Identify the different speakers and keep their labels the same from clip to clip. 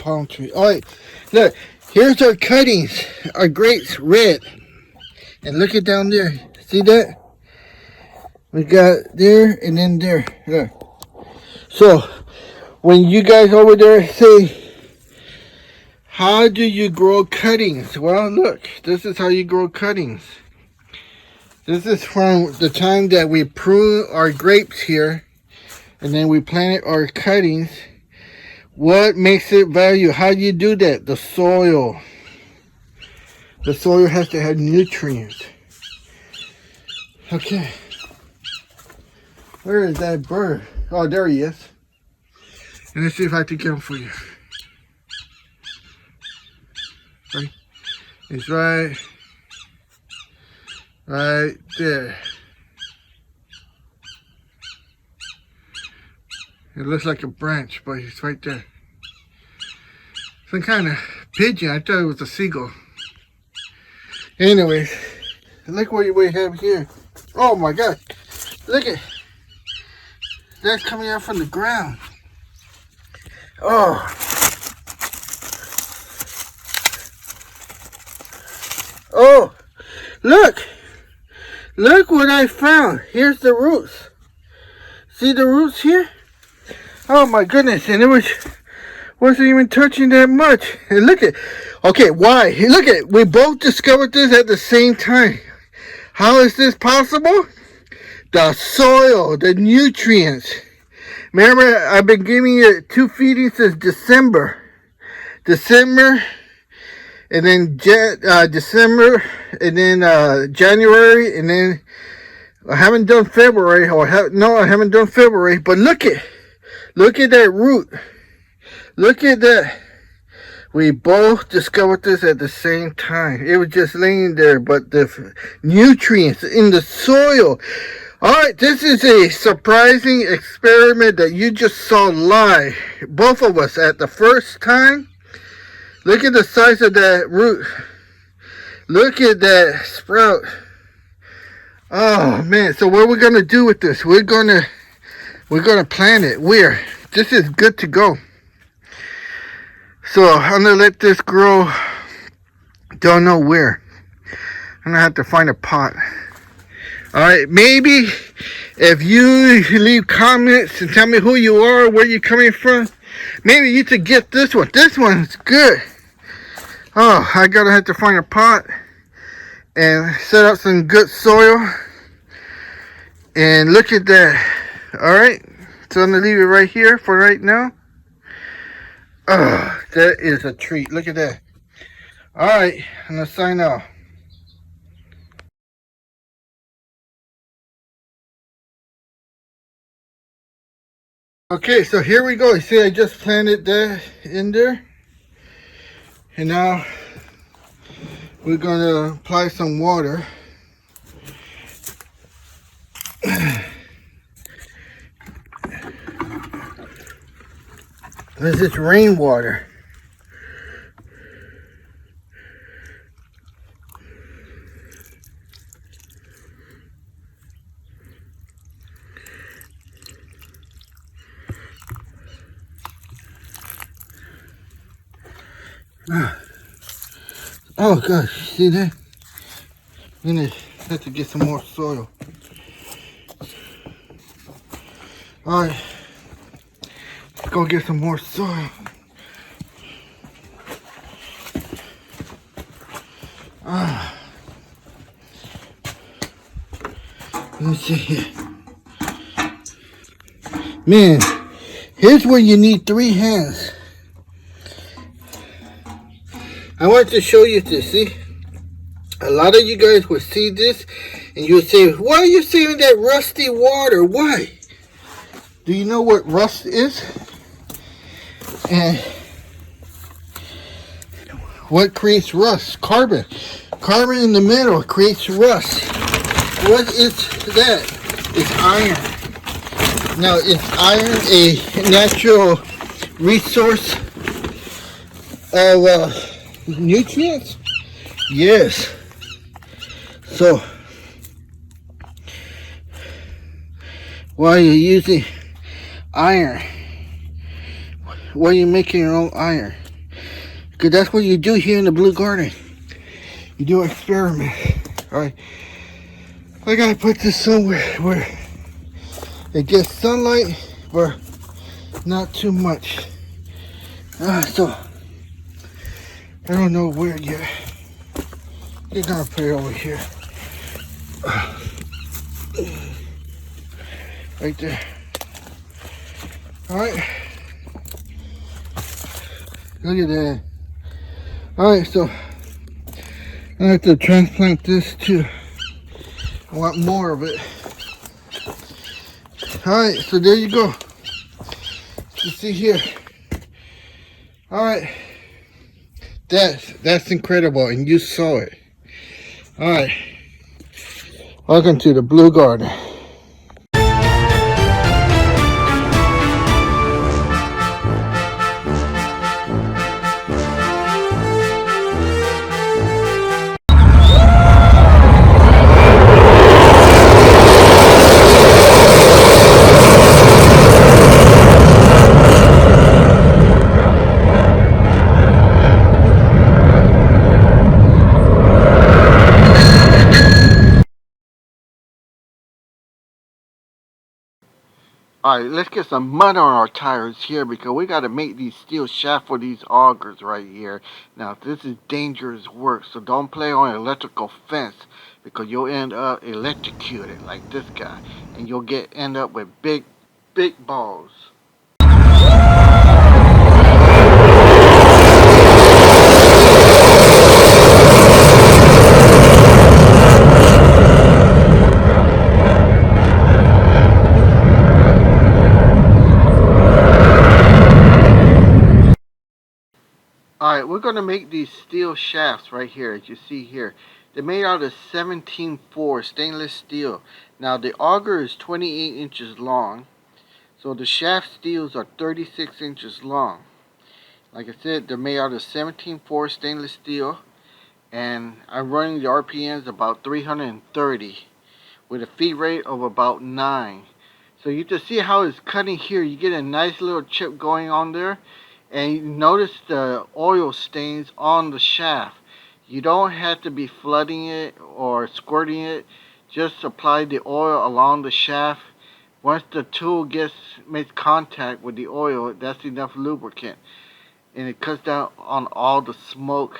Speaker 1: palm tree. All right, look, here's our cuttings. Our grapes red. And look at down there. See that? We got there and then there. Look. So, when you guys over there say, how do you grow cuttings? Well, look, this is how you grow cuttings. This is from the time that we prune our grapes here, and then we planted our cuttings. What makes it value? How do you do that? The soil. The soil has to have nutrients. Okay. Where is that bird? Oh, there he is. And let's see if I can get him for you. Right. He's right there. It looks like a branch, but he's right there. Some kind of pigeon. I thought it was a seagull. Anyways, look what we have here. Oh my God. Look at that's coming out from the ground. Oh. Oh. Look. Look what I found. Here's the roots. See the roots here? Oh my goodness. And it wasn't even touching that much. And look at, okay, why? Look at, we both discovered this at the same time. How is this possible? The soil, the nutrients. Remember, I've been giving it 2 feedings since December. And then December, and then January, and then I haven't done February. I haven't done February. But look at that root. Look at that. We both discovered this at the same time. It was just laying there, but the nutrients in the soil. All right, this is a surprising experiment that you just saw live. Both of us at the first time. Look at the size of that root. Look at that sprout. Oh man, so what we're gonna do with this? We're gonna plant it. This is good to go. So I'm gonna let this grow. Don't know where. I'm gonna have to find a pot. Alright, maybe if you leave comments and tell me who you are, where you're coming from, maybe you could get this one. This one's good. Oh, I gotta have to find a pot and set up some good soil. And look at that. Alright, so I'm gonna leave it right here for right now. Oh, that is a treat. Look at that. Alright, I'm gonna sign off. Okay, so here we go. You see, I just planted that in there. And now we're going to apply some water. This is rainwater. Oh gosh, see that? I'm gonna have to get some more soil. Alright, let's go get some more soil. Let me see here. Man, here's where you need 3 hands. I want to show you this, see? A lot of you guys will see this and you'll say, why are you saving that rusty water? Why? Do you know what rust is? And what creates rust? Carbon. Carbon in the middle creates rust. What is that? It's iron. Now, is iron a natural resource of nutrients? Yes. So why are you using iron? Why are you making your own iron? Because that's what you do here in the Blue Garden. You do experiments. Alright. I gotta put this somewhere where it gets sunlight, but not too much. So, I don't know where yet. You're gonna put it over here. Right there. Alright. Look at that. Alright, so I have to transplant this too. I want more of it. Alright, so there you go. You see here. Alright. That's incredible, and you saw it. Alright. Welcome to the Blue Garden. Alright, let's get some mud on our tires here because we got to make these steel shafts for these augers right here. Now, this is dangerous work, so don't play on electrical fence because you'll end up electrocuted like this guy. And you'll end up with big balls. Alright, we're going to make these steel shafts right here, as you see here. They're made out of 17-4 stainless steel. Now, the auger is 28 inches long, so the shaft steels are 36 inches long. Like I said, they're made out of 17-4 stainless steel, and I'm running the RPMs about 330 with a feed rate of about 9. So you can see how it's cutting here. You get a nice little chip going on there. And you notice the oil stains on the shaft. You don't have to be flooding it or squirting it. Just apply the oil along the shaft. Once the tool makes contact with the oil, that's enough lubricant. And it cuts down on all the smoke.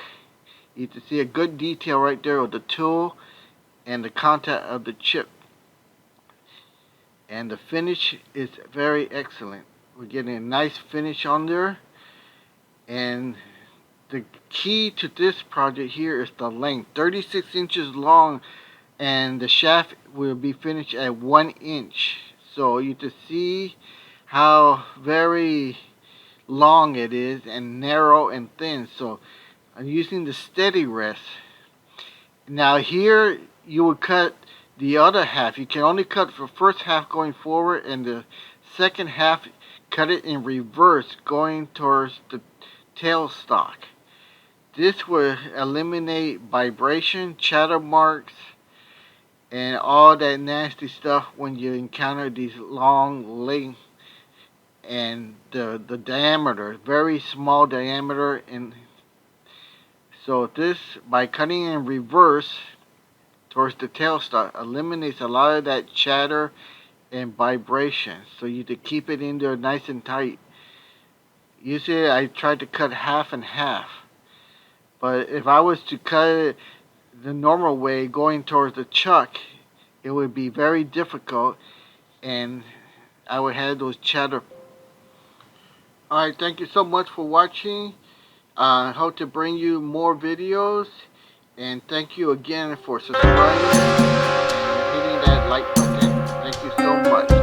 Speaker 1: You can see a good detail right there of the tool and the contact of the chip. And the finish is very excellent. We're getting a nice finish on there. And the key to this project here is the length. 36 inches long, and the shaft will be finished at 1 inch. So you can see how very long it is, and narrow and thin. So I'm using the steady rest. Now here you would cut the other half. You can only cut the first half going forward, and the second half cut it in reverse going towards the tailstock. This will eliminate vibration, chatter marks, and all that nasty stuff when you encounter these long lengths. And the diameter, very small diameter, and so this, by cutting in reverse towards the tailstock, eliminates a lot of that chatter and vibration. So you to keep it in there nice and tight. Usually I try to cut half and half, but if I was to cut it the normal way going towards the chuck, it would be very difficult, and I would have those chatter. Alright, thank you so much for watching. I hope to bring you more videos, and thank you again for subscribing and hitting that like button. Thank you so much.